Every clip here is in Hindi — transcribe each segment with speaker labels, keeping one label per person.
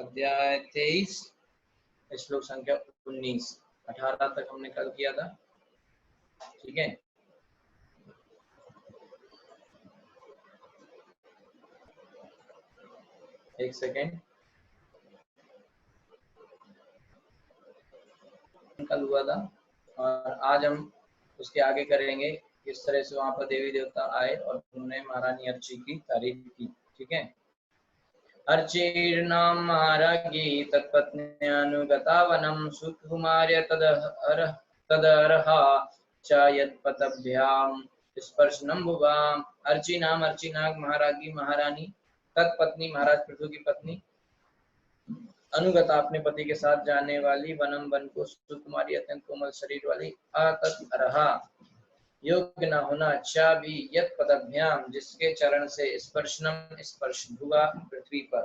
Speaker 1: अध्याय 23 श्लोक संख्या 19। 18 तक हमने कल किया था, ठीक है। एक सेकेंड, कल हुआ था और आज हम उसके आगे करेंगे। किस तरह से वहां पर देवी देवता आए और उन्होंने महारानी अर्ची की तारीफ की, ठीक है। अर्चीर्नाम महाराज्ञी तत्पत्न्यानुगता वनम सुकुमार्य तदर्हा च यत्पतभ्याम स्पर्शनम भुवाम। अर्ची नाम अर्ची नाग महाराज्ञी महारानी, तत्पत्नी महाराज पृथु की पत्नी, अनुगता अपने पति के साथ जाने वाली, वनम वन को, सुकुमारी अत्यंत कोमल शरीर वाली, अतदर्हा योग्य न होना, अच्छा भी, यत पदभ्याम जिसके चरण से, स्पर्शनम स्पर्श, भुवा पृथ्वी पर।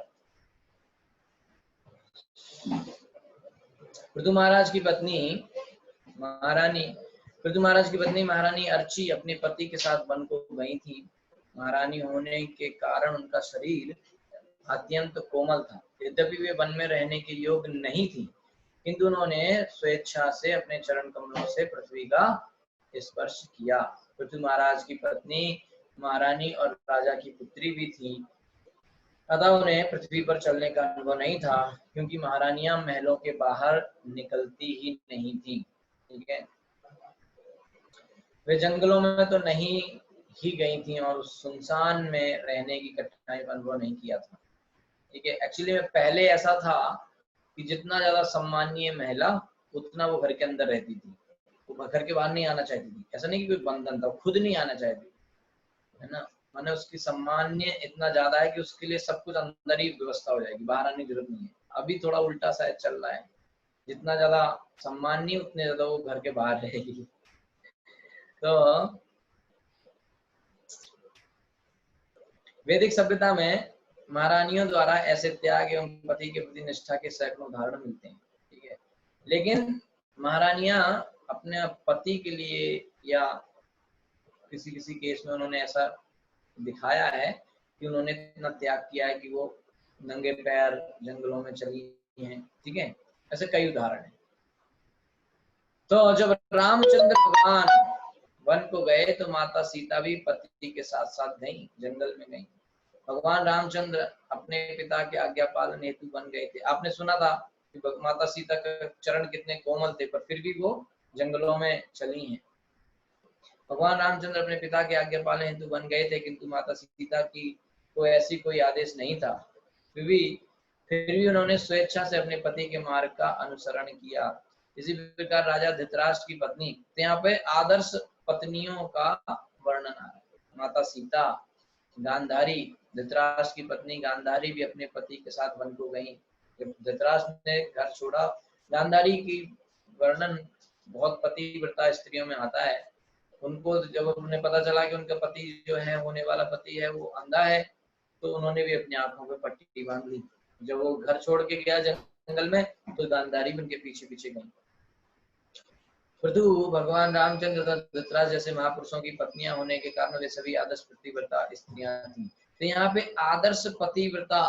Speaker 1: पृथु महाराज की पत्नी महारानी अर्ची अपने पति के साथ वन को गई थी। महारानी होने के कारण उनका शरीर अत्यंत कोमल था। यद्यपि वे वन में रहने के योग्य नहीं थी, किंतु उन्होंने स्वेच्छा से अपने चरण कमलों से पृथ्वी का स्पर्श किया। पृथ्वी महाराज की पत्नी महारानी और राजा की पुत्री भी थी, अतः उन्हें पृथ्वी पर चलने का अनुभव नहीं था, क्योंकि महारानियां महलों के बाहर निकलती ही नहीं थी, ठीक है। वे जंगलों में तो नहीं ही गई थी और उस सुनसान में रहने की कठिनाई का अनुभव नहीं किया था, ठीक है। एक्चुअली में पहले ऐसा था कि जितना ज्यादा सम्मानीय महिला उतना वो घर के अंदर रहती थी, वो घर के बाहर नहीं आना चाहती थी। ऐसा नहीं कि कोई बंधन था, खुद नहीं आना चाहती, है ना। माने उसकी सम्मान्य इतना ज्यादा है कि उसके लिए सब कुछ अंदर ही व्यवस्था हो जाएगी, बाहर आने की जरूरत नहीं है। अभी थोड़ा उल्टा शायद चल रहा है, जितना ज्यादा सम्मान्य उतने ज्यादा वो घर के बाहर रहेगी। तो वैदिक सभ्यता में महारानियों द्वारा ऐसे त्याग एवं पति के प्रति निष्ठा के सैकड़ों उदाहरण मिलते हैं, ठीक है। लेकिन महारानियां अपने पति के लिए या किसी किसी केस में उन्होंने ऐसा दिखाया है कि उन्होंने इतना त्याग किया है कि वो नंगे पैर जंगलों में चली हैं, ठीक है। ऐसे कई उदाहरण हैं। तो जब रामचंद्र भगवान वन को गए तो माता सीता भी पति के साथ साथ गई, जंगल में गई। भगवान रामचंद्र अपने पिता के आज्ञा पालन हेतु बन गए थे। आपने सुना था कि माता सीता के चरण कितने कोमल थे, पर फिर भी वो जंगलों में चली हैं। भगवान रामचंद्र अपने पिता के आज्ञा पालन हेतु बन गए थे, किंतु माता सीता की कोई ऐसी कोई आदेश नहीं था। फिर भी उन्होंने स्वेच्छा से अपने पति के मार्ग का अनुसरण किया। इसी प्रकार राजा धृतराष्ट्र की पत्नी, तो यहाँ पे आदर्श पत्नियों का वर्णन आ रहा है। माता सीता, गांधारी, धृतराष्ट्र की पत्नी गांधारी भी अपने पति के साथ वन को गई। जब धृतराष्ट्र ने घर छोड़ा, गांधारी की वर्णन बहुत पतिव्रता स्त्रियों में आता है। उनको जब उन्हें पता चला कि उनका पति जो है, होने वाला पति है, वो अंधा है, तो उन्होंने भी अपनी आंखों पे पट्टी बांध ली। जब वो घर छोड़ के गया जंगल में, तो गांधारी भी उनके पीछे पीछे गई। पृथु भगवान रामचंद्र तथा धृतराज जैसे महापुरुषों की पत्नियां होने के कारण वे सभी आदर्श पतिव्रता स्त्रियां थी। तो यहाँ पे आदर्श पतिव्रता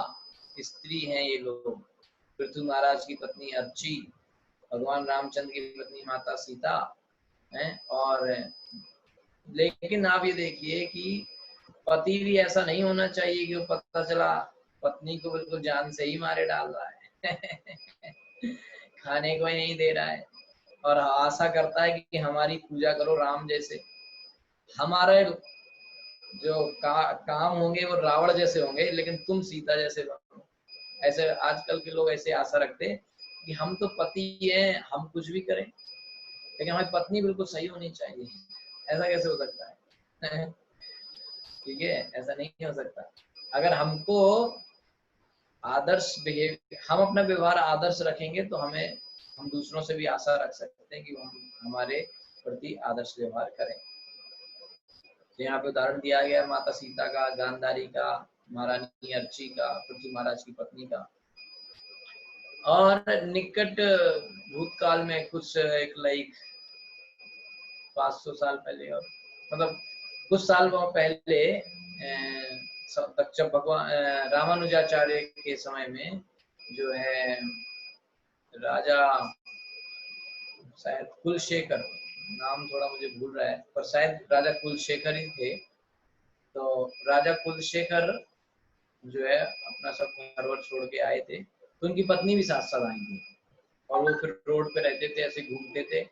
Speaker 1: स्त्री हैं ये लोग। पृथु महाराज की पत्नी अर्ची, भगवान रामचंद्र की पत्नी माता सीता है। और लेकिन आप ये देखिए कि पति भी ऐसा नहीं होना चाहिए कि वो पता चला पत्नी को बिल्कुल जान से ही मारे डाल रहा है खाने को ही नहीं दे रहा है और आशा करता है कि हमारी पूजा करो राम जैसे। हमारे जो काम होंगे वो रावण जैसे होंगे, लेकिन तुम सीता जैसे बनो। ऐसे आजकल के लोग ऐसे आशा रखते हैं कि हम तो पति हैं, हम कुछ भी करें, लेकिन हमारी पत्नी बिल्कुल सही होनी चाहिए। ऐसा कैसे हो सकता है ठीक है, ऐसा नहीं हो सकता। अगर हमको आदर्श हम अपना व्यवहार आदर्श रखेंगे तो हम दूसरों से भी आशा रख सकते हैं कि हम हमारे प्रति आदर्श व्यवहार करें। तो यहाँ पे उदाहरण दिया गया माता सीता का, गांधारी का, महारानी अर्ची का, पृथ्वी महाराज की पत्नी का। और निकट भूतकाल में कुछ एक 500 साल पहले, और मतलब कुछ साल पहले तक जब भगवान रामानुजाचार्य के समय में जो है राजा शायद कुलशेखर, नाम थोड़ा मुझे भूल रहा है, पर शायद राजा कुलशेखर ही थे। तो राजा कुलशेखर जो है अपना सब घर वर छोड़ के आए थे, तो उनकी पत्नी भी साथ साथ आई थी, और वो फिर रोड पे रहते थे, ऐसे घूमते थे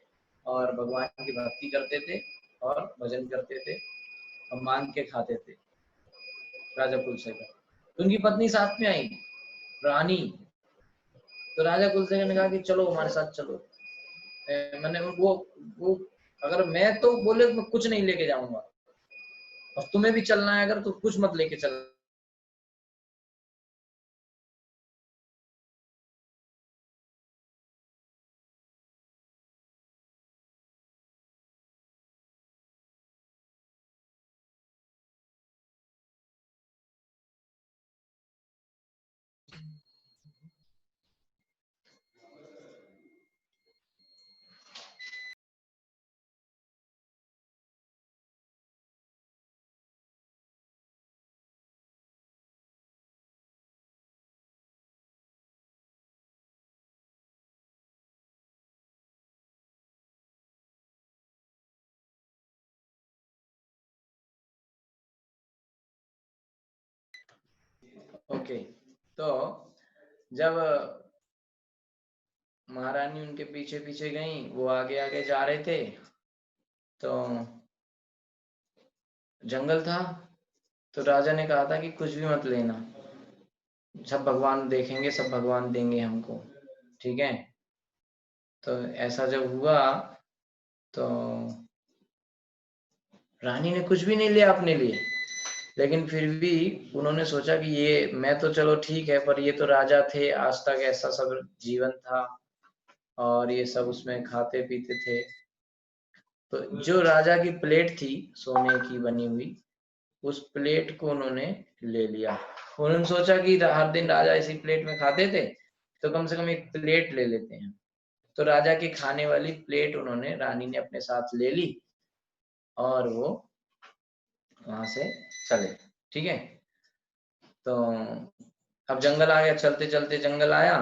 Speaker 1: और भगवान की भक्ति करते थे और भजन करते थे और मांग के खाते थे। राजा कुलशेखर, तो उनकी पत्नी साथ में आई, रानी। तो राजा कुलशेखर ने कहा कि चलो हमारे साथ चलो। मैंने वो अगर मैं तो बोले तो मैं कुछ नहीं लेके जाऊंगा, और तुम्हें भी चलना है अगर तो कुछ मत लेके चल। ओके, तो जब महारानी उनके पीछे पीछे गई, वो आगे आगे जा रहे थे, तो जंगल था। तो राजा ने कहा था कि कुछ भी मत लेना, सब भगवान देखेंगे, सब भगवान देंगे हमको, ठीक है। तो ऐसा जब हुआ तो रानी ने कुछ भी नहीं लिया अपने लिए, लेकिन फिर भी उन्होंने सोचा कि ये मैं तो चलो ठीक है, पर ये तो राजा थे, आज तक ऐसा सब जीवन था और ये सब उसमें खाते पीते थे। तो जो राजा की प्लेट थी सोने की बनी हुई, उस प्लेट को उन्होंने ले लिया। उन्होंने सोचा कि हर दिन राजा इसी प्लेट में खाते थे, तो कम से कम एक प्लेट ले लेते हैं। तो राजा की खाने वाली प्लेट उन्होंने, रानी ने अपने साथ ले ली और वो वहां से चले, ठीक है। तो अब जंगल आ गया, चलते चलते जंगल आया।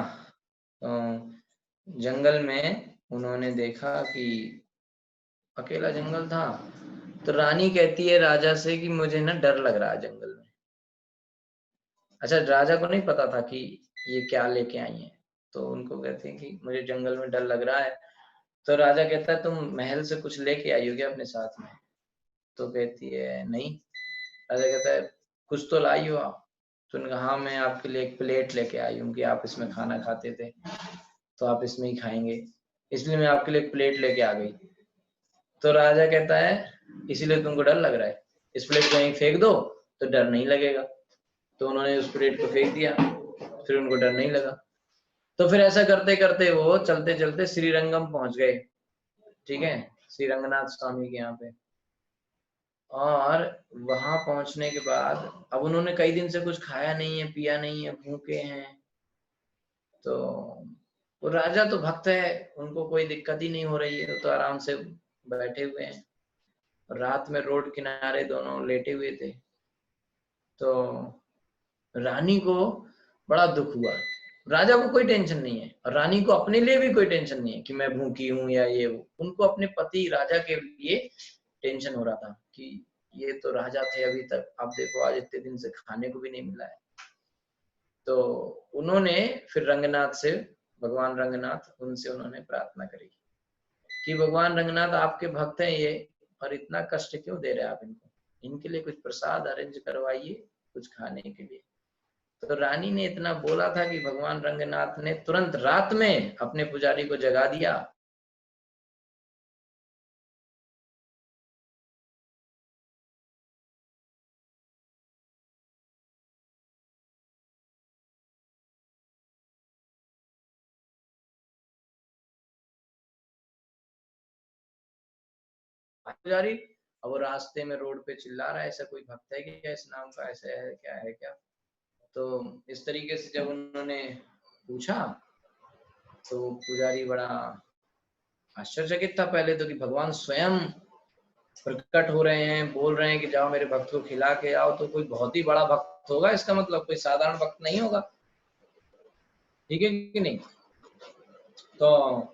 Speaker 1: तो जंगल में उन्होंने देखा कि अकेला जंगल था। तो रानी कहती है राजा से कि मुझे ना डर लग रहा है जंगल में। अच्छा, राजा को नहीं पता था कि ये क्या लेके आई है, तो उनको कहते हैं कि मुझे जंगल में डर लग रहा है। तो राजा कहता है तुम महल से कुछ लेके आई हो क्या अपने साथ में? तो कहती है नहीं। राजा कहता है कुछ तो लाई हो आप? तो उन्होंने कहा हाँ, मैं आपके लिए एक प्लेट लेके आई हूँ कि आप इसमें खाना खाते थे, तो आप इसमें ही खाएंगे, इसलिए मैं आपके लिए एक प्लेट लेके आ गई। तो राजा कहता है इसीलिए तुमको डर लग रहा है, इस प्लेट को यहीं फेंक दो तो डर नहीं लगेगा। तो उन्होंने उस प्लेट को फेंक दिया, फिर उनको डर नहीं लगा। तो फिर ऐसा करते करते वो चलते चलते श्रीरंगम पहुंच गए, ठीक है, श्री रंगनाथ स्वामी के यहाँ पे। और वहां पहुंचने के बाद अब उन्होंने कई दिन से कुछ खाया नहीं है, पिया नहीं है, भूखे हैं। तो वो राजा तो भक्त है, उनको कोई दिक्कत ही नहीं हो रही है, तो आराम से बैठे हुए हैं। रात में रोड किनारे दोनों लेटे हुए थे। तो रानी को बड़ा दुख हुआ। राजा को कोई टेंशन नहीं है और रानी को अपने लिए भी कोई टेंशन नहीं है कि मैं भूखी हूँ या ये वो। उनको अपने पति राजा के लिए टेंशन हो रहा था कि ये तो राजा थे अभी तक, अब देखो आज इतने दिन से खाने को भी नहीं मिला है। तो उन्होंने फिर रंगनाथ से, भगवान रंगनाथ, उनसे उन्होंने प्रार्थना करी कि भगवान रंगनाथ आपके भक्त हैं ये, और इतना कष्ट क्यों दे रहे हैं आप इनको, इनके लिए कुछ प्रसाद अरेंज करवाइए कुछ खाने के लिए। तो रानी ने इतना बोला था कि भगवान रंगनाथ ने तुरंत रात में अपने पुजारी को जगा दिया। पुजारी, अब वो रास्ते में रोड पे चिल्ला रहा है ऐसा कोई भक्त है क्या इस नाम का, ऐसा है क्या, है क्या? तो इस तरीके से जब उन्होंने पूछा तो पुजारी बड़ा आश्चर्यचकित था पहले तो, कि भगवान स्वयं प्रकट हो रहे हैं, बोल रहे हैं कि जाओ मेरे भक्त को खिला के आओ, तो कोई बहुत ही बड़ा भक्त होगा इसका मतलब, कोई साधारण भक्त नहीं होगा। ठीक है कि नहीं। तो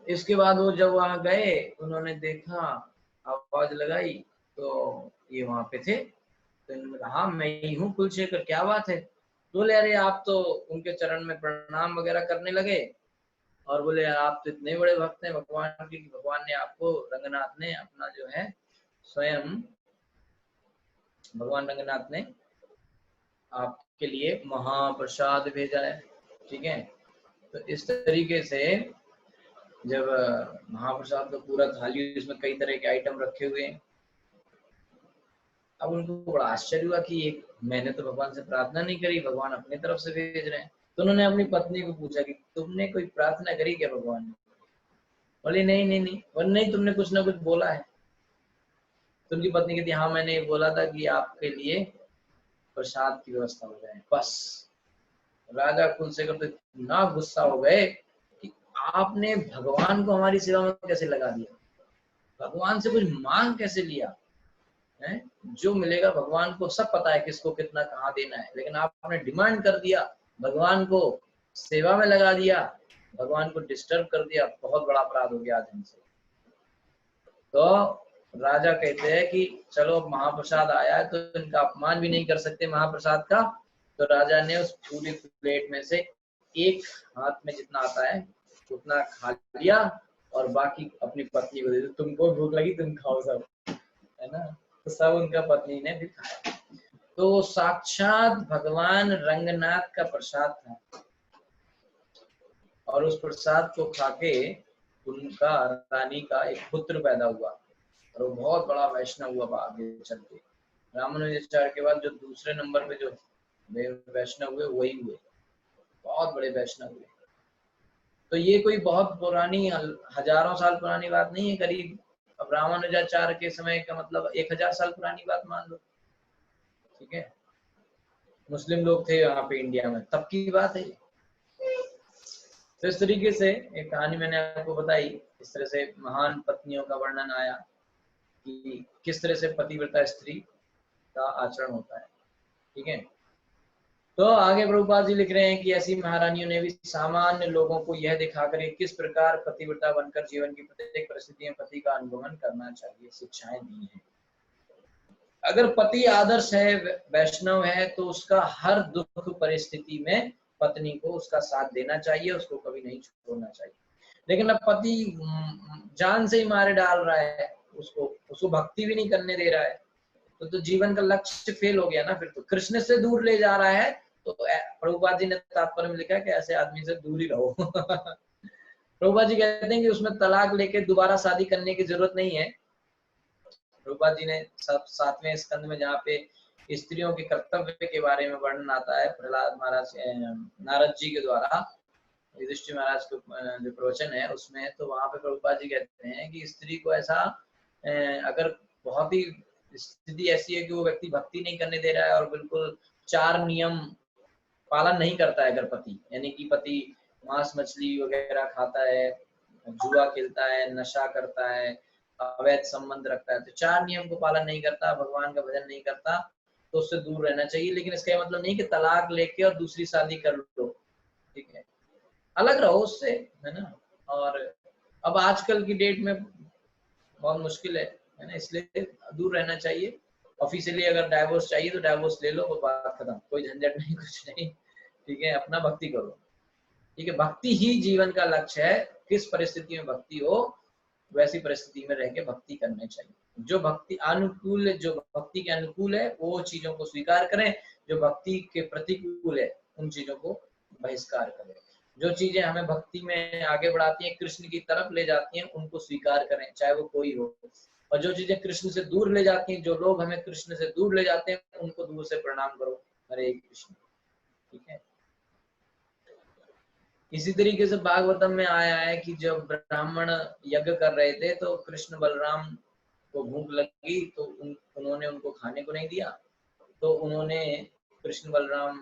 Speaker 1: इसके बाद वो जब वहां गए, उन्होंने देखा, आवाज लगाई, तो ये वहां पे थे। तो इन्होंने कहा हाँ मैं ही हूँ कुलशेखर, क्या बात है। तो बोले अरे आप तो उनके चरण में प्रणाम वगैरह करने लगे, और बोले यार आप तो इतने बड़े भक्त हैं भगवान के, भगवान ने आपको, रंगनाथ ने अपना जो है स्वयं, भगवान रंगनाथ ने आपके लिए महाप्रसाद भेजा है। ठीक है, तो इस तरीके से जब महाप्रसाद का पूरा थाली, इसमें कई तरह के आइटम रखे हुए हैं। अब उनको बड़ा आश्चर्य हुआ कि एक, मैंने तो भगवान से प्रार्थना नहीं करी, भगवान अपनी तरफ से भेज रहे हैं। तो उन्होंने अपनी पत्नी को पूछा कि तुमने कोई प्रार्थना करी क्या भगवान ने। बोली नहीं नहीं नहीं, बोले नहीं तुमने कुछ ना कुछ बोला है। तो उनकी पत्नी कहती हाँ मैंने ये बोला था कि आपके लिए प्रसाद की व्यवस्था हो जाए बस। राजा कुलशेखर तो इतना गुस्सा हो गए कि आपने भगवान को हमारी सेवा में कैसे लगा दिया, भगवान से कुछ मांग कैसे लिया है। जो मिलेगा भगवान को सब पता है किसको कितना कहाँ देना है, लेकिन आपने डिमांड कर दिया, भगवान को सेवा में लगा दिया, भगवान को डिस्टर्ब कर दिया, बहुत बड़ा अपराध हो गया आज हमसे। तो राजा कहते हैं कि चलो महाप्रसाद आया है तो इनका अपमान भी नहीं कर सकते महाप्रसाद का। तो राजा ने उस पूरी प्लेट में से एक हाथ में जितना आता है उतना खा लिया, और बाकी अपनी पत्नी को दे दिया, तुमको भूख लगी तुम खाओ सब, है ना। तो सब उनका पत्नी ने भी खाया। तो साक्षात भगवान रंगनाथ का प्रसाद था, और उस प्रसाद को खाके उनका, रानी का एक पुत्र पैदा हुआ, और वो बहुत बड़ा वैष्णव हुआ आगे चल के। रामानुजाचार्य के बाद जो दूसरे नंबर पे जो वैष्णव हुए वही हुए, बहुत बड़े वैष्णव हुए। तो ये कोई बहुत पुरानी, हजारों साल पुरानी बात नहीं है, करीब अब रामानुजाचार्य के समय का मतलब 1000 साल पुरानी बात मान लो। ठीक है, मुस्लिम लोग थे वहां पे इंडिया में, तब की बात है। तो इस तरीके से एक कहानी मैंने आपको बताई, इस तरह से महान पत्नियों का वर्णन आया कि किस तरह से पतिव्रता स्त्री का आचरण होता है। ठीक है, तो आगे प्रभुपाद जी लिख रहे हैं कि ऐसी महारानियों ने भी सामान्य लोगों को यह दिखाकर किस प्रकार पतिव्रता बनकर जीवन की प्रत्येक परिस्थिति में पति का अनुगमन करना चाहिए शिक्षाएं दी हैं। अगर पति आदर्श है, वैष्णव है, तो उसका हर दुख परिस्थिति में पत्नी को उसका साथ देना चाहिए, उसको कभी नहीं छोड़ना चाहिए। लेकिन अब पति जान से ही मारे डाल रहा है, उसको भक्ति भी नहीं करने दे रहा है, तो जीवन का लक्ष्य फेल हो गया ना। फिर तो कृष्ण से दूर ले जा रहा है। तो प्रभुपाद जी ने तात्पर्य में लिखा है कि ऐसे आदमी से दूर ही रहो। प्रभुपाद जी कहते हैं कि उसमें तलाक लेके दोबारा शादी करने की जरूरत नहीं है। प्रभुपाद जी ने सब 7वें स्कंद में जहाँ पे स्त्रियों के कर्तव्य के बारे में वर्णन आता है, प्रहलाद महाराज, नारद जी के द्वारा युधिष्ठिर महाराज को जो प्रवचन है उसमें, तो वहां पे प्रभुपाद जी कहते हैं कि स्त्री को ऐसा, अगर बहुत ही स्थिति ऐसी है कि वो व्यक्ति भक्ति नहीं करने दे रहा है और बिल्कुल 4 नियम पालन नहीं करता है, अगर पति, यानी कि पति मांस मछली वगैरह खाता है, जुआ खेलता है, नशा करता है, अवैध संबंध रखता है, तो 4 नियम को पालन नहीं करता, भगवान का भजन नहीं करता, तो उससे दूर रहना चाहिए। लेकिन इसका मतलब नहीं कि तलाक लेके और दूसरी शादी कर लो, ठीक है, अलग रहो उससे, है ना। और अब आजकल की डेट में बहुत मुश्किल है ना, इसलिए दूर रहना चाहिए। ऑफिशियली अगर डाइवोर्स चाहिए तो डाइवोर्स ले लो, वो बात खत्म, कोई झंझट नहीं, कुछ नहीं। ठीक है, अपना भक्ति करो। ठीक है, भक्ति ही जीवन का लक्ष्य है। किस परिस्थिति में भक्ति हो, वैसी परिस्थिति में रह के भक्ति करनी चाहिए। जो भक्ति अनुकूल, जो भक्ति के अनुकूल है वो चीजों को स्वीकार करें, जो भक्ति के प्रतिकूल है उन चीजों को बहिष्कार करें। जो चीजें हमें भक्ति में आगे बढ़ाती हैं, कृष्ण की तरफ ले जाती हैं, उनको स्वीकार करें, चाहे वो कोई हो। और जो चीजें कृष्ण से दूर ले जाती हैं, जो लोग हमें कृष्ण से दूर ले जाते हैं, उनको दूर से प्रणाम करो। हरे कृष्ण। ठीक है, इसी तरीके से भागवतम में आया है कि जब ब्राह्मण यज्ञ कर रहे थे तो कृष्ण बलराम को भूख लगी, तो उन्होंने उनको खाने को नहीं दिया, तो उन्होंने, कृष्ण बलराम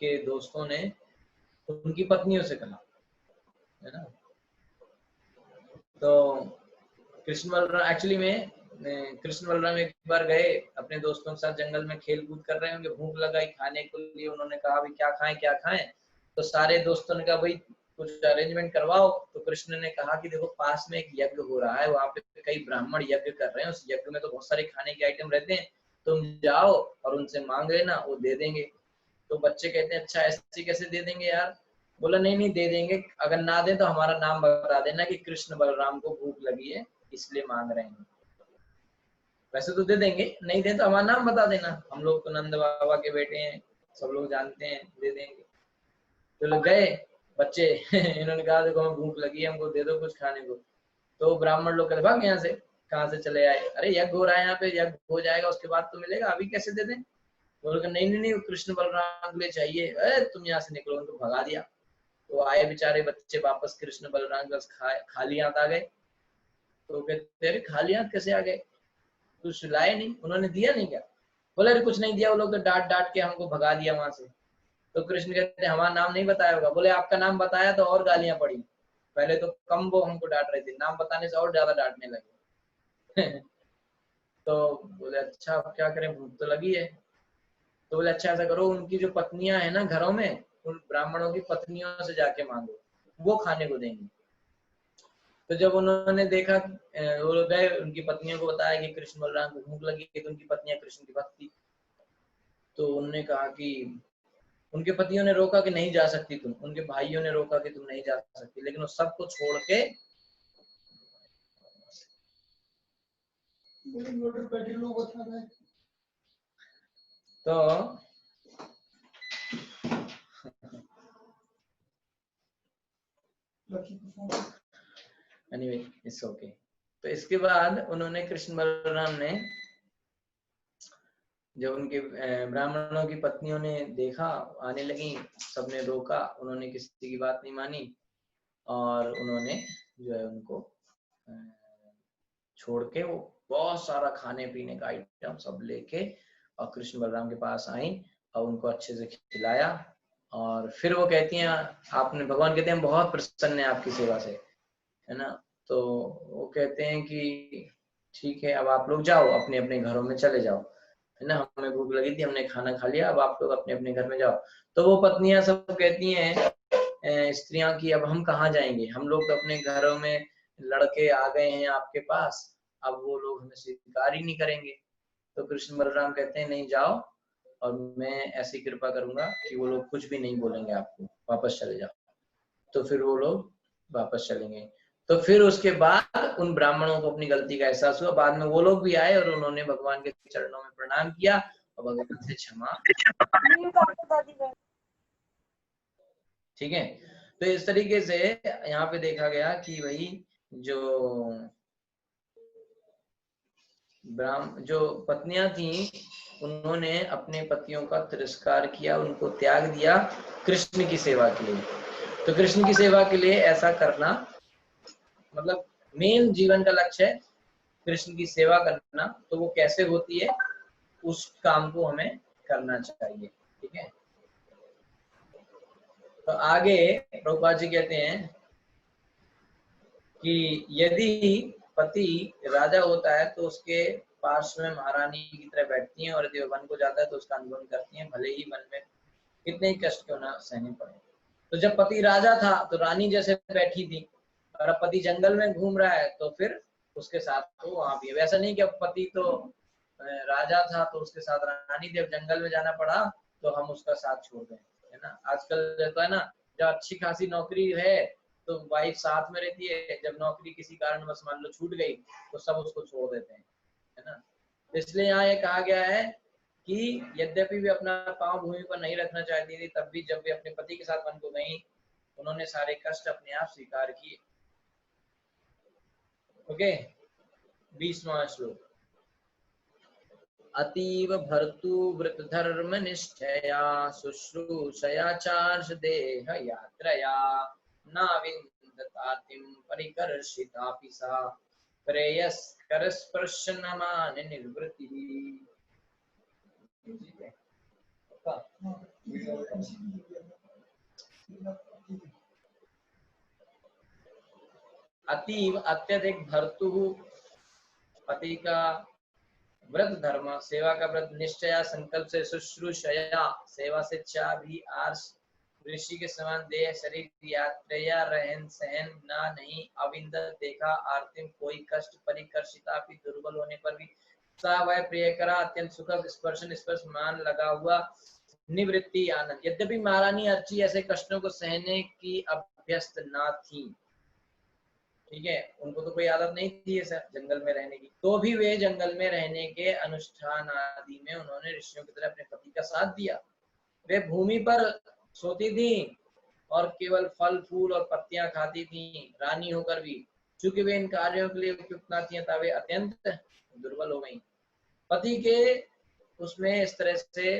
Speaker 1: के दोस्तों ने उनकी पत्नियों से कहा, है ना। तो कृष्ण बलराम एक्चुअली में कृष्ण बलराम एक बार गए अपने दोस्तों के साथ जंगल में, खेल कूद कर रहे होंगे, भूख लगाई खाने के लिए, उन्होंने कहा भाई क्या खाएं क्या खाएं, तो सारे दोस्तों ने कहा भाई कुछ अरेंजमेंट करवाओ। तो कृष्ण ने कहा कि देखो पास में एक यज्ञ हो रहा है, वहां पे कई ब्राह्मण यज्ञ कर रहे हैं, उस यज्ञ में तो बहुत सारे खाने के आइटम रहते हैं, तुम जाओ और उनसे मांग लेना, वो दे देंगे। तो बच्चे कहते हैं अच्छा ऐसे कैसे दे देंगे यार? बोला नहीं नहीं दे देंगे, अगर ना दे तो हमारा नाम बता देना कि कृष्ण बलराम को भूख लगी है इसलिए मांग रहे हैं। वैसे तो दे देंगे, नहीं दे तो हमारा नाम बता देना, हम लोग तो नंद बाबा के बेटे हैं, सब लोग जानते हैं, दे देंगे। तो लोग गए बच्चे इन्होंने कहा देखो हमें भूख लगी है, हमको दे दो कुछ खाने को। तो ब्राह्मण लोग कहते भाग यहाँ से, कहाँ से चले आए, अरे यज्ञ हो रहा है यहाँ पे, यज्ञ हो जाएगा उसके बाद तो मिलेगा, अभी कैसे दे दें? बोल कर नहीं नहीं नहीं कृष्ण बलराम के लिए चाहिए, अरे तुम यहाँ से निकलो, उनको भगा दिया। तो आए बेचारे बच्चे वापस कृष्ण बलराम के पास खाली हाथ आ गए। तो कहते अरे खाली हाथ कैसे आ गए, कुछ लाए नहीं, उन्होंने दिया नहीं क्या? बोले अरे कुछ नहीं दिया, वो लोग तो डांट डांट के हमको भगा दिया वहां से। तो कृष्ण कहते हैं हमारा नाम नहीं बताया होगा। बोले आपका नाम बताया तो और गालियां पड़ी, पहले तो कम वो हमको डांट रहे थे, नाम बताने से और ज्यादा डांटने लगे तो बोले अच्छा अब क्या करें, भूख तो लगी है। तो बोले अच्छा ऐसा करो, उनकी जो पत्नियां है ना घरों में, उन ब्राह्मणों की पत्नियों से जाके मांगो, वो खाने को देंगे। तो जब उन्होंने देखा वो लोग गए, उनकी पत्नियों को बताया कि कृष्ण बलराम को भूख लगी है, तो उनकी पत्नियां कृष्ण की भक्त थी। तो उन्होंने कहा कि उनके पतियों ने रोका कि नहीं जा सकती तुम, उनके भाइयों ने रोका कि तुम नहीं जा सकती, लेकिन वो सबको छोड़ के तो एनीवे इट्स ओके। तो इसके बाद उन्होंने कृष्ण बलराम ने, जब उनके ब्राह्मणों की पत्नियों ने देखा आने लगी, सबने रोका, उन्होंने किसी की बात नहीं मानी और उन्होंने जो है उनको छोड़ के वो बहुत सारा खाने पीने का आइटम सब लेके और कृष्ण बलराम के पास आई और उनको अच्छे से खिलाया। और फिर वो कहती हैं आपने, भगवान कहते हैं बहुत प्रसन्न है आपकी सेवा से, है ना। तो वो कहते हैं कि ठीक है अब आप लोग जाओ अपने अपने घरों में चले जाओ, है ना, हमें भूख लगी थी हमने खाना खा लिया, अब आप लोग अपने अपने घर में जाओ। तो वो पत्नियां सब कहती हैं स्त्रियां की अब हम कहाँ जाएंगे, हम लोग तो अपने घरों में लड़के आ गए हैं आपके पास, अब वो लोग हमें स्वीकार ही नहीं करेंगे। तो कृष्ण बलराम कहते हैं नहीं जाओ, और मैं ऐसी कृपा करूंगा कि वो लोग कुछ भी नहीं बोलेंगे आपको, वापस चले जाओ। तो फिर वो लोग वापस चलेंगे। तो फिर उसके बाद उन ब्राह्मणों को अपनी गलती का एहसास हुआ, बाद में वो लोग भी आए और उन्होंने भगवान के चरणों में प्रणाम किया और भगवान से क्षमा। ठीक है, तो इस तरीके से यहाँ पे देखा गया कि भाई जो जो पत्नियां थी उन्होंने अपने पतियों का तिरस्कार किया, उनको त्याग दिया कृष्ण की सेवा के लिए। तो कृष्ण की सेवा के लिए ऐसा करना मतलब मेन जीवन का लक्ष्य है कृष्ण की सेवा करना। तो वो कैसे होती है, उस काम को हमें करना चाहिए। ठीक है, तो आगे प्रभुपाद जी कहते हैं कि यदि पति राजा होता है तो उसके पार्श्व में महारानी की तरह बैठती हैं, और यदि वन को जाता है तो उसका अनुगमन करती हैं, भले ही वन में कितने ही कष्ट क्यों ना सहने पड़े। तो जब पति राजा था तो रानी जैसे बैठी थी, और अब पति जंगल में घूम रहा है तो फिर उसके साथ तो वहां भी है। वैसा नहीं कि अब पति तो राजा था तो उसके साथ रानी थी, अब जंगल में जाना पड़ा तो हम उसका साथ छोड़ दें, है ना। आजकल तो है ना, जब अच्छी खासी नौकरी है तो वाइफ साथ में रहती है, जब नौकरी किसी कारणवश मान लो छूट गई तो सब उसको छोड़ देते हैं, है ना। इसलिए यहाँ ये कहा गया है कि यद्यपि वे अपना पांव भूमि पर नहीं रखना चाहती थी, तब भी जब वे अपने पति के साथ वन को गई उन्होंने सारे कष्ट अपने आप स्वीकार किए। ओके, 20वां श्लोक। अतीव भर्तृव्रत धर्म निष्ठया शुश्रूषया चार्ष देह यात्रया नाविन्दतातिं परिकर्षितापि सा प्रेयस्करस्पर्शनमान निर्वृतिः। अतीव अत्यधिक भर्तु पति का व्रत धर्म, सेवा का व्रत निश्चया संकल्प से, शुश्रूषया सेवा से, चा भी आर्ष ऋषि के समान देह शरीर यात्रा रहन सहन ना नहीं अविंद देखा आरतिम कोई कष्ट परिकर्षिता भी दुर्बल होने पर भी सा वह प्रिय करा अत्यंत सुखद स्पर्शन स्पर्श मान लगा हुआ निवृत्ति आनंद। यद्यपि महारानी अर्ची ऐसे कष्टों को सहने की अभ्यस्त ना थी, ठीक है, उनको तो कोई आदत नहीं थी ऐसा जंगल में रहने की, तो भी वे जंगल में रहने के अनुष्ठान आदि में उन्होंने ऋषियों की तरह अपने पति का साथ दिया। वे भूमि पर सोती थी और केवल फल फूल और पत्तियां खाती थी, रानी होकर भी। चूंकि वे इन कार्यों के लिए उपयुक्त न थी तब वे अत्यंत दुर्बल हो गईं। पति के उसमें इस तरह से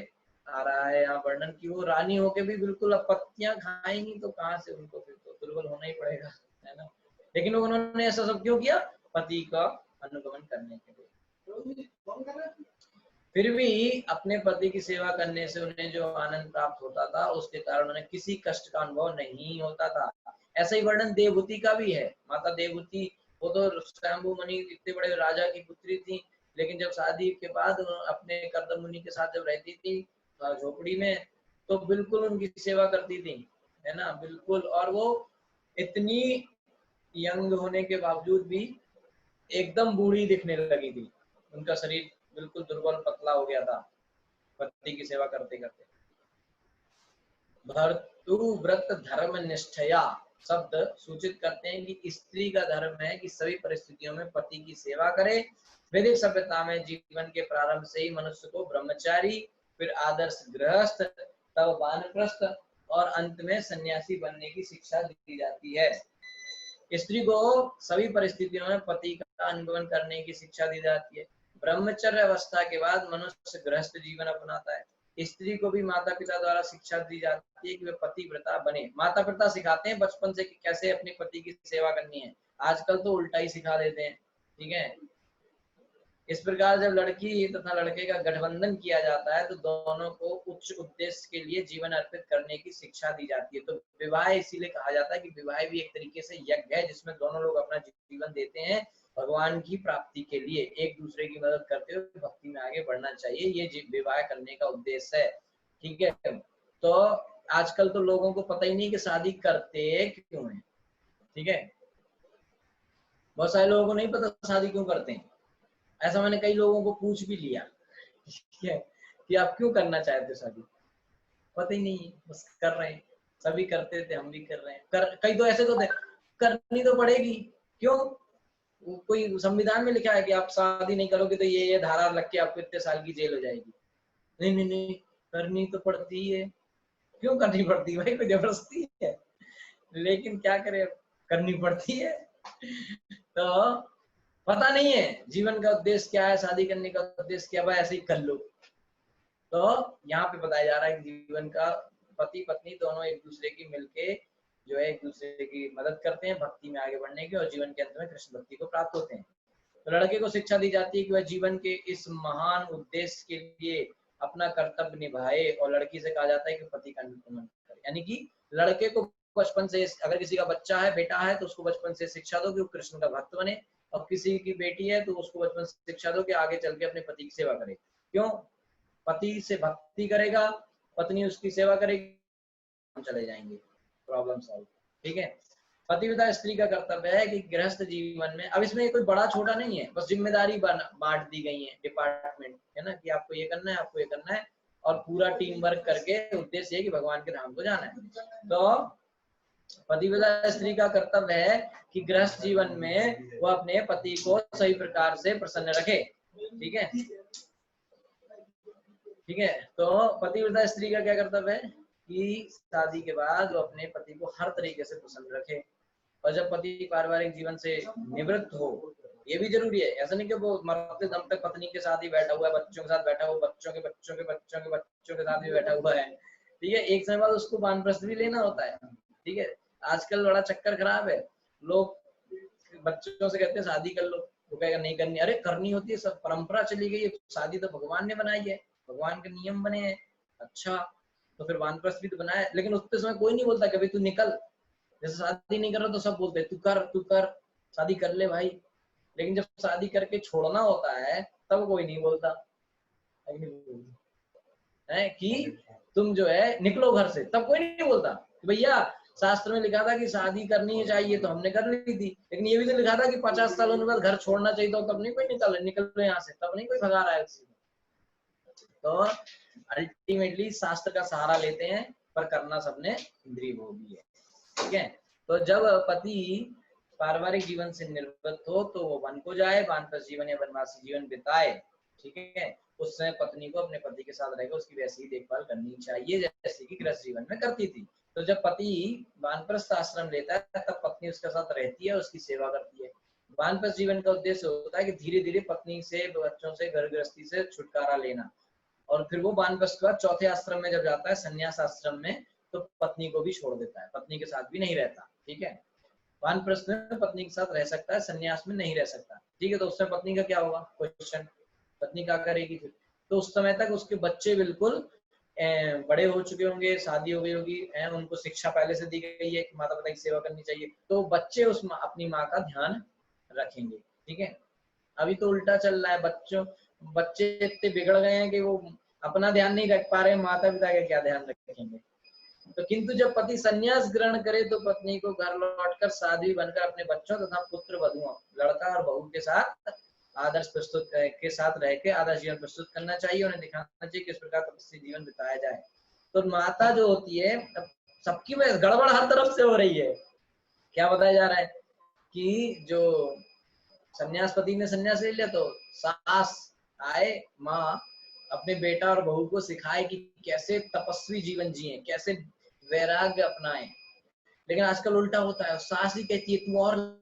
Speaker 1: आ रहा है यहाँ वर्णन की वो रानी होके भी बिल्कुल अब पत्तियां खाएंगी तो कहाँ से, उनको फिर तो दुर्बल होना ही पड़ेगा, है ना। लेकिन उन्होंने ऐसा सब क्यों किया? पति का अनुगमन करने के लिए। फिर भी अपने पति की सेवा करने से उन्हें जो आनंद प्राप्त होता था उसके कारण उन्हें किसी कष्ट का अनुभव नहीं होता था। ऐसा ही वर्णन देवहूति का भी है। माता देवहूति वो तो स्वयंभू मुनि इतने बड़े राजा की पुत्री थी, लेकिन जब शादी के बाद अपने कर्दम मुनि के साथ जब रहती थी झोपड़ी में तो बिल्कुल उनकी सेवा करती थी, है ना, बिल्कुल। और वो इतनी यंग होने के बावजूद भी एकदम बूढ़ी दिखने लगी थी, उनका शरीर बिल्कुल दुर्बल पतला हो गया था पति की सेवा करते करते। भर्तु व्रत धर्म निष्ठया शब्द सूचित करते हैं कि स्त्री का धर्म है कि सभी परिस्थितियों में पति की सेवा करे। वैदिक सभ्यता में जीवन के प्रारंभ से ही मनुष्य को ब्रह्मचारी, फिर आदर्श गृहस्थ, तब वानप्रस्थ और अंत में सन्यासी बनने की शिक्षा दी जाती है। स्त्री को सभी परिस्थितियों में पति का अनुगमन करने की शिक्षा दी जाती है। ब्रह्मचर्य अवस्था के बाद मनुष्य गृहस्थ जीवन अपनाता है। स्त्री को भी माता पिता द्वारा शिक्षा दी जाती है कि वे पतिव्रता बने। माता पिता सिखाते हैं बचपन से कि कैसे अपने पति की सेवा करनी है। आजकल तो उल्टा ही सिखा देते हैं, ठीक है। इस प्रकार जब लड़की तथा लड़के का गठबंधन किया जाता है तो दोनों को उच्च उद्देश्य के लिए जीवन अर्पित करने की शिक्षा दी जाती है। तो विवाह इसीलिए कहा जाता है कि विवाह भी एक तरीके से यज्ञ है जिसमें दोनों लोग अपना जीवन देते हैं भगवान की प्राप्ति के लिए, एक दूसरे की मदद करते हुए भक्ति में आगे बढ़ना चाहिए, ये विवाह करने का उद्देश्य है, ठीक है। तो आजकल तो लोगों को पता ही नहीं कि शादी करते क्यों है, ठीक है। बहुत सारे लोगों को नहीं पता शादी क्यों करते हैं। ऐसा मैंने कई लोगों को पूछ भी लिया, ठीक है, कि आप क्यों करना चाहते हो शादी, पता ही नहीं, बस कर रहे हैं। सभी करते थे, हम भी कर रहे हैं। कई तो ऐसे तो थे करनी तो पड़ेगी, क्यों, कोई संविधान में लिखा है कि आप शादी नहीं करोगे तो ये धारा लग के आपको इतने साल की जेल हो जाएगी। नहीं नहीं नहीं, करनी तो पड़ती है। क्यों करनी पड़ती है भाई, कोई जबरदस्ती है, लेकिन क्या करे, करनी पड़ती है। तो पता नहीं है जीवन का उद्देश्य क्या है, शादी करने का उद्देश्य क्या है, ऐसे ही कर लो। तो यहाँ पे बताया जा रहा है कि जीवन का पति पत्नी दोनों एक दूसरे की मिलके जो है एक दूसरे की मदद करते हैं भक्ति में आगे बढ़ने की, और जीवन के अंत में कृष्ण भक्ति को प्राप्त होते हैं। तो लड़के को शिक्षा दी जाती है कि वह जीवन के इस महान उद्देश्य के लिए अपना कर्तव्य निभाए, और लड़की से कहा जाता है कि पति का अनुगमन करे। यानी कि लड़के को बचपन से, अगर किसी का बच्चा है, बेटा है, तो उसको बचपन से शिक्षा दो कि वो कृष्ण का भक्त बने, और किसी की बेटी है तो उसको बचपन से शिक्षा दो कि आगे चल के अपने पति की सेवा करे। क्यों? पति से भक्ति करेगा, पत्नी उसकी सेवा करेगी, हम चले जाएंगे, प्रॉब्लम सॉल्व, ठीक है। पतिव्रता स्त्री का कर्तव्य है कि गृहस्थ जीवन में, अब इसमें कोई बड़ा छोटा नहीं है, बस जिम्मेदारी बांट दी गई है, डिपार्टमेंट है ना, कि आपको ये करना है, आपको ये करना है, और पूरा टीम वर्क करके उद्देश्य है कि भगवान के धाम को जाना है। तो पतिव्रता स्त्री का कर्तव्य है कि गृहस्थ जीवन में वो अपने पति को सही प्रकार से प्रसन्न रखे, ठीक है, ठीक है। तो पतिव्रता स्त्री का क्या कर्तव्य है कि शादी के बाद वो अपने पति को हर तरीके से प्रसन्न रखे, और जब पति पारिवारिक जीवन से निवृत्त हो, ये भी जरूरी है। ऐसा नहीं कि वो मरते दम तक पत्नी के साथ ही बैठा हुआ है, बच्चों के साथ बैठा हुआ, बच्चों के बच्चों के बच्चों के बच्चों के साथ भी बैठा हुआ है, ठीक है। एक समय बाद उसको वानप्रस्थ भी लेना होता है, ठीक है। आजकल बड़ा चक्कर खराब है, लोग बच्चों से कहते हैं शादी कर लो, वो कहेगा नहीं करनी, अरे करनी होती है, सब परंपरा चली गई है, शादी तो भगवान ने बनाई है, भगवान के नियम बने हैं। अच्छा, तो फिर वानप्रस्थ भी तो बनाया, लेकिन उतने समय कोई नहीं बोलता कभी तू निकल, जैसे शादी नहीं कर रहा तो सब बोलते तू कर शादी कर ले भाई, लेकिन जब शादी करके छोड़ना होता है तब कोई नहीं बोलता है कि तुम जो है निकलो घर से, तब कोई नहीं बोलता कि भैया शास्त्र में लिखा था कि शादी करनी चाहिए तो हमने कर ली थी, लेकिन ये भी तो लिखा था कि 50 साल होने बाद घर छोड़ना चाहिए, तो तब नहीं कोई निकल यहाँ से, तब नहीं कोई भगा रहा है किसी को। तो अल्टीमेटली शास्त्र का सहारा लेते हैं, पर करना सबने इंद्रिय भोगी है। ठीक है, तो जब पति पारिवारिक जीवन से निर्वृत्त हो तो वो वन को जाए, वानप्रस्थ जीवन या वनवासी जीवन बिताए। ठीक है, उस समय पत्नी को अपने पति के साथ रहकर उसकी वैसी ही देखभाल करनी चाहिए जैसे कि गृहस्थ जीवन में करती थी। तो जब पति वानप्रस्थ आश्रम लेता है तब पत्नी उसके साथ रहती है, उसकी सेवा करती है। वानप्रस्थ जीवन का उद्देश्य होता है कि धीरे धीरे पत्नी से, बच्चों से, घर गृहस्थी से छुटकारा लेना, और फिर वो वानप्रस्थ के बाद चौथे आश्रम में जब जाता है, संन्यास आश्रम में, तो पत्नी को भी छोड़ देता है, पत्नी के साथ भी नहीं रहता। ठीक है, वानप्रस्थ में पत्नी के साथ रह सकता है, संन्यास में नहीं रह सकता। ठीक है, तो उसमें पत्नी का क्या होगा, क्वेश्चन, पत्नी क्या करेगी फिर? तो उस समय तक उसके बच्चे बिल्कुल बड़े हो चुके होंगे, शादी हो गई होगी, उनको शिक्षा पहले से दी गई है कि माता पिता की सेवा करनी चाहिए, तो बच्चे उस अपनी माँ का ध्यान रखेंगे। ठीक है, अभी तो उल्टा चल रहा है, बच्चे इतने बिगड़ गए हैं कि वो अपना ध्यान नहीं रख पा रहे, माता पिता का क्या ध्यान रखेंगे। तो किंतु जब पति संन्यास ग्रहण करे तो पत्नी को घर लौटकर साध्वी बनकर अपने बच्चों तथा पुत्र वधुओं, लड़का और बहू के साथ आदर्श प्रस्तुत के साथ रह के आदर्श जीवन प्रस्तुत करना चाहिए, उन्हें दिखाना चाहिए किस प्रकार तपस्वी जीवन बिताया जाए। तो माता जो होती है, सबकी में गड़बड़ हर तरफ से हो रही है। क्या बताया जा रहा है कि जो संन्यासपति ने संन्यास ले लिया, तो सास आए, माँ अपने बेटा और बहू को सिखाए कि कैसे तपस्वी जीवन जिए, कैसे वैराग्य अपनाए। लेकिन आजकल उल्टा होता है, सास ही कहती है तू और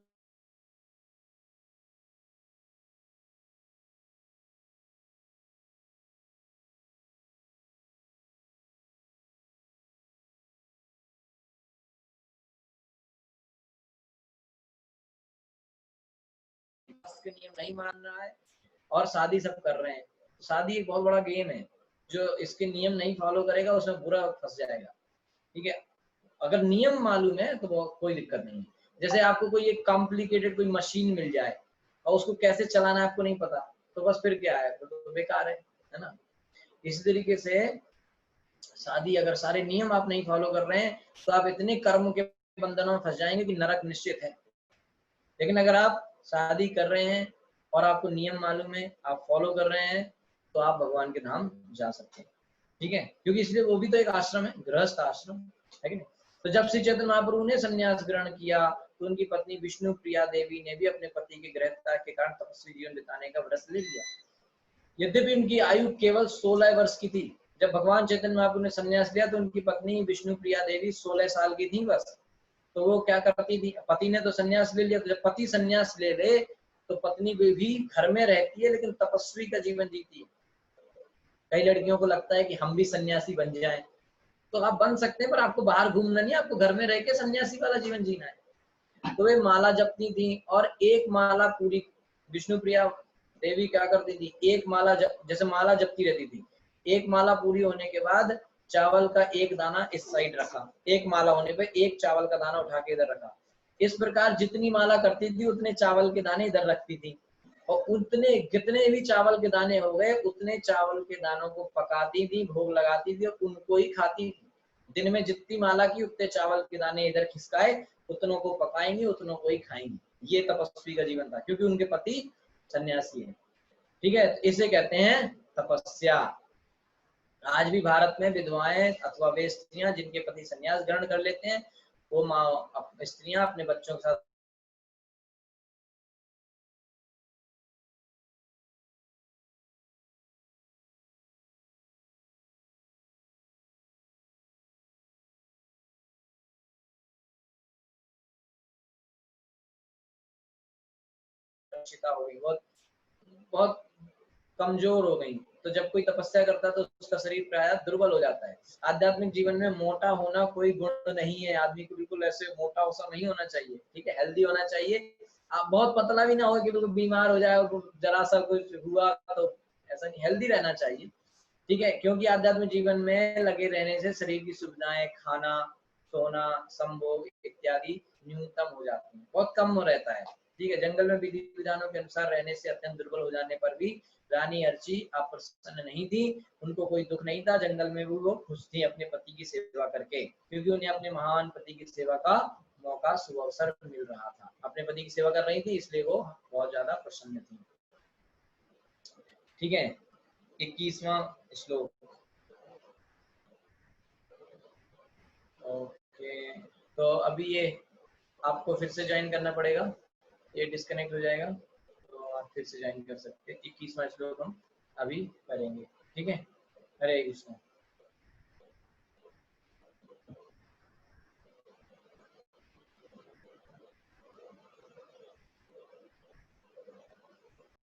Speaker 1: के नियम नहीं मान रहा है और शादी सब कर रहे हैं। शादी एक बहुत बड़ा गेम है, जो इसके नियम नहीं फॉलो करेगा उसमें बुरा फंस जाएगा। ठीक है, अगर नियम मालूम है तो कोई दिक्कत नहीं है। जैसे आपको कोई एक कॉम्प्लिकेटेड कोई मशीन मिल जाए और उसको कैसे चलाना है आपको नहीं पता, तो बस फिर क्या है, तो बेकार है ना। इसी तरीके से शादी, अगर सारे नियम आप नहीं फॉलो कर रहे हैं तो आप इतने कर्म के बंधनों में फंस जाएंगे कि नरक निश्चित है। लेकिन अगर आप शादी कर रहे हैं और आपको नियम मालूम है, आप फॉलो कर रहे हैं, तो आप भगवान के धाम जा सकते हैं। ठीक है, क्योंकि इसलिए वो भी तो एक आश्रम है, गृहस्थ आश्रम है कि नहीं। तो जब श्री चैतन्य महाप्रभु ने संन्यास ग्रहण किया तो उनकी पत्नी विष्णु प्रिया देवी ने भी अपने पति की गृहस्थता के कारण तपस्वी जीवन बिताने का व्रत ले लिया। यद्यपि उनकी आयु केवल 16 वर्ष की थी। जब भगवान चैतन्य महाप्रभु ने संन्यास लिया तो उनकी पत्नी विष्णु प्रिया देवी 16 साल की थी बस। तो वो क्या करती थी, पति ने तो संन्यास ले लिया, तो जब पति संन्यास ले ले तो पत्नी भी घर में रहती है लेकिन तपस्वी का जीवन जीती है। कई लड़कियों को लगता है कि हम भी सन्यासी बन जाएं, तो आप बन सकते हैं, पर आपको बाहर घूमना नहीं, आपको घर में रह के सन्यासी वाला जीवन जीना है। तो वे माला जपती थी और एक माला पूरी, विष्णु प्रिया देवी क्या करती थी, एक माला जैसे माला जपती रहती थी, एक माला पूरी होने के बाद चावल का एक दाना इस साइड रखा, एक माला होने पे एक चावल का दाना उठा के इधर रखा। इस प्रकार जितनी माला करती थी उतने चावल के दाने इधर रखती थी, और उतने जितने भी चावल के दाने हो गए उतने चावल के दानों को पकाती थी, भोग लगाती थी और उनको ही खाती थी। दिन में जितनी माला की उतने चावल के दाने इधर खिसकाए, उतनों को पकाएंगी, उतनों को ही खाएंगी। ये तपस्वी का जीवन था, क्योंकि उनके पति सन्यासी है। ठीक है, इसे कहते हैं तपस्या। आज भी भारत में विधवाएं अथवा वे स्त्रियां जिनके पति संन्यास ग्रहण कर लेते हैं, वो स्त्रियां अपने बच्चों के साथ सुरक्षिता हो गई, बहुत बहुत कमजोर हो गई। तो जब कोई तपस्या करता है तो उसका शरीर प्राय दुर्बल हो जाता है। आध्यात्मिक जीवन में मोटा होना कोई गुण नहीं है, आदमी को बिल्कुल ऐसे मोटा वसा नहीं होना चाहिए। ठीक है, हेल्दी होना चाहिए। आप बहुत पतला भी ना हो कि बिल्कुल बीमार हो जाए और जरा सा कुछ हुआ, तो ऐसा नहीं, हेल्दी रहना चाहिए। ठीक है, क्योंकि आध्यात्मिक जीवन में लगे रहने से शरीर की सुविधाएं, खाना, सोना, संभोग इत्यादि न्यूनतम हो जाती है, बहुत कम रहता है। ठीक है। जंगल में विधि विधानों के अनुसार रहने से अत्यंत दुर्बल हो जाने पर भी रानी अर्ची अप्रसन्न नहीं थी। उनको कोई दुख नहीं था, जंगल में भी वो खुश थी अपने पति की सेवा करके, क्योंकि उन्हें अपने महान पति की सेवा का मौका सुअवसर मिल रहा था। अपने पति की सेवा कर रही थी, इसलिए वो बहुत ज्यादा प्रसन्न थी। ठीक है। 21वां श्लोक। ओके, तो अभी ये आपको फिर से ज्वाइन करना पड़ेगा, ये डिस्कनेक्ट हो जाएगा, तो आप फिर से ज्वाइन कर सकते हैं। 21वां श्लोक हम अभी करेंगे। ठीक है। हरे कृष्ण।